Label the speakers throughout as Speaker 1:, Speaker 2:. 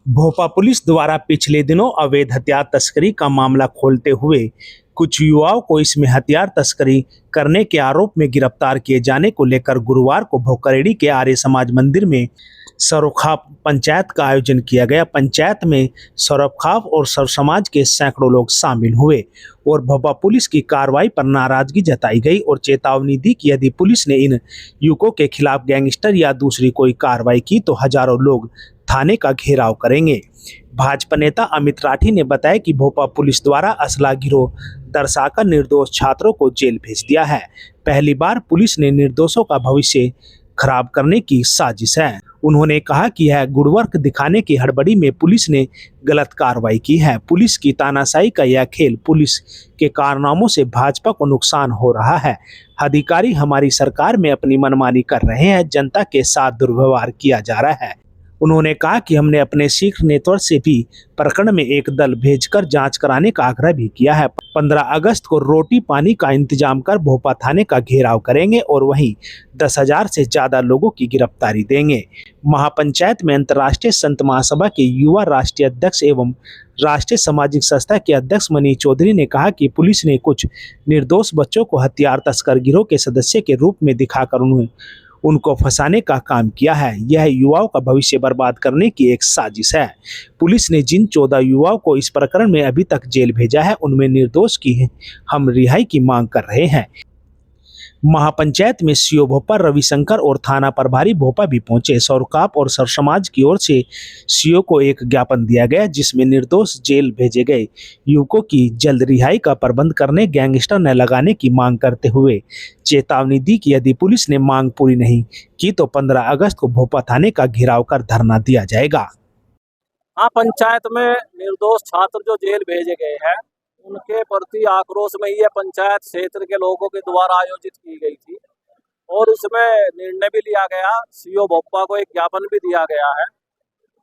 Speaker 1: भोपा police द्वारा पिछले दिनों अवैध हथियार तस्करी का मामला खोलते हुए कुछ युवाओं को इसमें हथियार तस्करी करने के आरोप में गिरफ्तार किए जाने को लेकर गुरुवार को भोकरेड़ी के आर्य समाज मंदिर में सरोखाप पंचायत का आयोजन किया गया। पंचायत में सरोखाप और सर समाज के सैकड़ों लोग शामिल हुए और भोपा पुलिस की कार्रवाई पर नाराजगी जताई गई और चेतावनी दी कि यदि पुलिस ने इन युवकों के खिलाफ गैंगस्टर या दूसरी कोई कार्रवाई की तो हजारों लोग थाने का घेराव करेंगे। भाजपा नेता अमित राठी ने बताया कि भोपा पुलिस द्वारा असला गिरोह दर्शाकर निर्दोष छात्रों को जेल भेज दिया है। पहली बार पुलिस ने निर्दोषों का भविष्य खराब करने की साजिश है। उन्होंने कहा कि यह गुडवर्क दिखाने की हड़बड़ी में पुलिस ने गलत कार्रवाई की है। पुलिस की तानाशाही का यह खेल, पुलिस के कारनामों से भाजपा को नुकसान हो रहा है। अधिकारी हमारी सरकार में अपनी मनमानी कर रहे हैं, जनता के साथ दुर्व्यवहार किया जा रहा है। उन्होंने कहा कि हमने अपने शीर्ष नेतृत्व से भी प्रकरण में एक दल भेजकर जांच कराने का आग्रह भी किया है। 15 अगस्त को रोटी पानी का इंतजाम कर भोपा थाने का घेराव करेंगे और वहीं 10,000 से ज्यादा लोगों की गिरफ्तारी देंगे। महापंचायत में अंतर्राष्ट्रीय संत महासभा के युवा राष्ट्रीय अध्यक्ष एवं राष्ट्रीय सामाजिक संस्था के अध्यक्ष मनीष चौधरी ने कहा कि पुलिस ने कुछ निर्दोष बच्चों को हथियार तस्कर गिरोह के सदस्य के रूप में दिखाकर उनको फंसाने का काम किया है। यह युवाओं का भविष्य बर्बाद करने की एक साजिश है। पुलिस ने जिन 14 युवाओं को इस प्रकरण में अभी तक जेल भेजा है, उनमें निर्दोष की हम रिहाई की मांग कर रहे हैं। महापंचायत में सीओ भोपा रविशंकर और थाना प्रभारी भोपा भी पहुंचे। सौरकाप और सर समाज की ओर से सीओ को एक ज्ञापन दिया गया जिसमें निर्दोष जेल भेजे गए युवकों की जल्द रिहाई का प्रबंध करने, गैंगस्टर न लगाने की मांग करते हुए चेतावनी दी कि यदि पुलिस ने मांग पूरी नहीं की तो 15 अगस्त को भोपा थाने का घेराव कर धरना दिया जाएगा।
Speaker 2: हाँ, पंचायत में निर्दोष छात्र जो जेल भेजे गए हैं उनके प्रति आक्रोश में ये पंचायत क्षेत्र के लोगों के द्वारा आयोजित की गई थी और उसमें निर्णय भी लिया गया। सीओ भोपा को एक ज्ञापन भी दिया गया है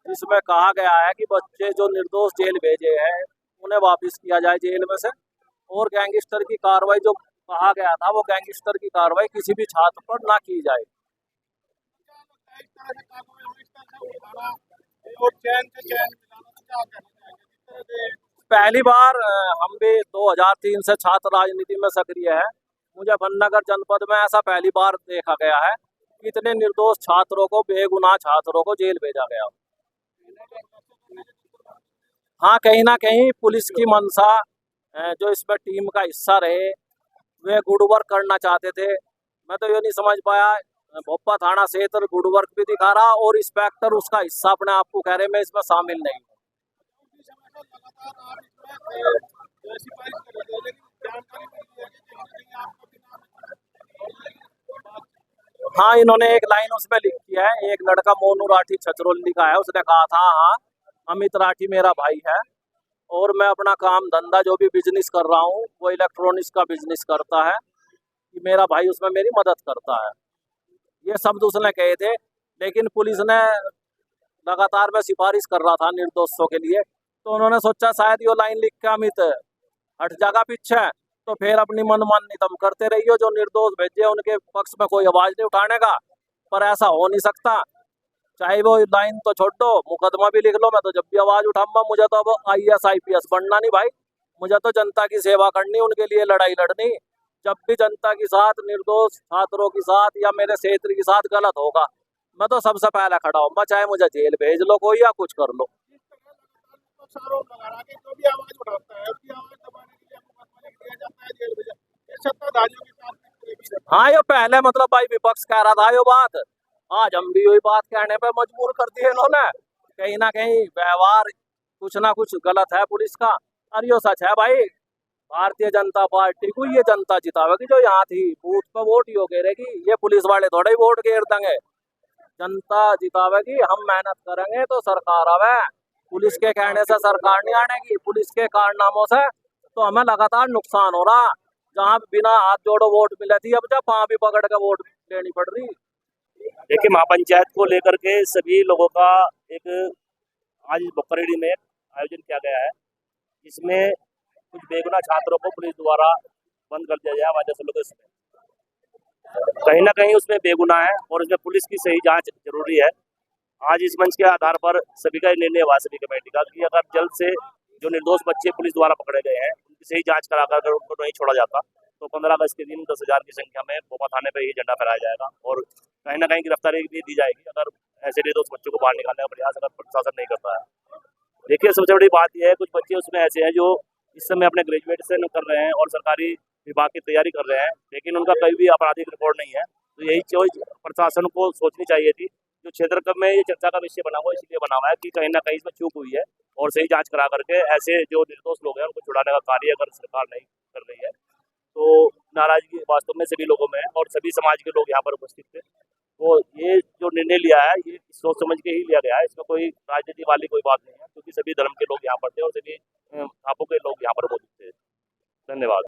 Speaker 2: जिसमें कहा गया है कि बच्चे जो निर्दोष जेल भेजे हैं उन्हें वापस किया जाए जेल में से, और गैंगस्टर की कार्रवाई जो कहा गया था वो गैंगस्टर की कार्रवाई किसी भी छात्र पर ना की जाए। पहली बार हम भी 2003 से छात्र राजनीति में सक्रिय है। मुजफ्फरनगर जनपद में ऐसा पहली बार देखा गया है कि इतने निर्दोष छात्रों को, बेगुनाह छात्रों को जेल भेजा गया। हाँ, कहीं ना कहीं पुलिस की मंशा जो इसमें टीम का हिस्सा रहे वे गुड वर्क करना चाहते थे। मैं तो ये नहीं समझ पाया, भोपा थाना क्षेत्र गुड वर्क भी दिखा रहा और इंस्पेक्टर उसका हिस्सा अपने आप को कह रहे मैं इसमें शामिल नहीं। हाँ, इन्होंने एक लाइन उसमें लिखी है, एक लड़का मोनू राठी छछरौली का है, उसने कहा था हाँ अमित राठी मेरा भाई है और मैं अपना काम धंधा जो भी बिजनेस कर रहा हूँ वो इलेक्ट्रॉनिक्स का बिजनेस करता है, कि मेरा भाई उसमें मेरी मदद करता है। ये शब्द उसने कहे थे, लेकिन पुलिस ने लगातार मैं सिफारिश कर रहा था निर्दोषों के लिए, तो उन्होंने सोचा शायद ये लाइन लिख के अमित हट जाएगा पीछे, तो फिर अपनी मनमानी तुम करते रहियो। जो निर्दोष भेजे उनके पक्ष में कोई आवाज नहीं उठाने का, पर ऐसा हो नहीं सकता। चाहे वो लाइन तो छोड़ दो, मुकदमा भी लिख लो, मैं तो जब भी आवाज उठाऊंगा। मुझे तो अब IAS IPS बनना नहीं भाई, मुझे तो जनता की सेवा करनी, उनके लिए लड़ाई लड़नी। जब भी जनता के साथ, निर्दोष छात्रों के साथ या मेरे क्षेत्र के साथ गलत होगा, मैं तो सबसे पहले खड़ा हूँ, चाहे मुझे जेल भेज लो कोई या कुछ कर लो। हाँ, ये पहले मतलब भाई विपक्ष कह रहा था ये बात, आज हम भी वही बात कहने पे मजबूर कर दिए इन्होंने। कहीं ना कहीं व्यवहार कुछ ना कुछ गलत है पुलिस का। और ये सच है भाई, भारतीय जनता पार्टी को ये जनता जितावेगी जो यहाँ थी, बूथ पे वोट यो घेरेगी, ये पुलिस वाले थोड़े ही वोट घेर देंगे। जनता जितावेगी, हम मेहनत करेंगे तो सरकार आवे। पुलिस के कहने से सरकार नहीं आनेगी, पुलिस के कारनामों से तो हमें लगातार नुकसान हो रहा। जहाँ बिना हाथ जोड़ो वोट मिले थी, अब जब वहाँ भी पकड़ के वोट लेनी पड़ रही।
Speaker 3: देखिए, महापंचायत को लेकर के सभी लोगों का एक आज भोकरेड़ी में आयोजन किया गया है, जिसमें कुछ बेगुनाह छात्रों को पुलिस द्वारा बंद कर दिया गया वजह से कहीं ना कहीं उसमें बेगुनाह है और उसमें पुलिस की सही जांच जरूरी है। आज इस मंच के आधार पर सभी का निर्णय हुआ, सभी कमेटी का, कि अगर जल्द से जो निर्दोष बच्चे पुलिस द्वारा पकड़े गए हैं उनकी सही जांच कराकर अगर उनको नहीं छोड़ा जाता तो 15 अगस्त के दिन 10,000 की संख्या में बोमा थाने पर ये झंडा फहराया जाएगा और कहीं ना कहीं गिरफ्तारी भी दी जाएगी अगर ऐसे निर्दोष बच्चों को बाहर निकालने का प्रयास अगर प्रशासन नहीं करता है। देखिए, सबसे बड़ी बात यह है, कुछ बच्चे उसमें ऐसे हैं जो इस समय अपने ग्रेजुएशन कर रहे हैं और सरकारी विभाग की तैयारी कर रहे हैं, लेकिन उनका कभी भी आपराधिक रिकॉर्ड नहीं है। तो यही चीज प्रशासन को सोचनी चाहिए थी। जो क्षेत्र में ये चर्चा का विषय बना हुआ इसलिए बना हुआ है कि कहीं ना कहीं इसमें चूक हुई है और सही जांच करा करके ऐसे जो निर्दोष लोग हैं उनको छुड़ाने का कार्य अगर सरकार नहीं कर रही है तो नाराजगी वास्तव में सभी लोगों में है और सभी समाज के लोग यहाँ पर उपस्थित थे। तो ये जो निर्णय लिया है ये सोच समझ के ही लिया गया है, इसमें कोई राजनीति वाली कोई बात नहीं है, क्योंकि सभी धर्म के लोग यहाँ पर थे और सभी धापों के लोग यहाँ पर मौजूद थे। धन्यवाद।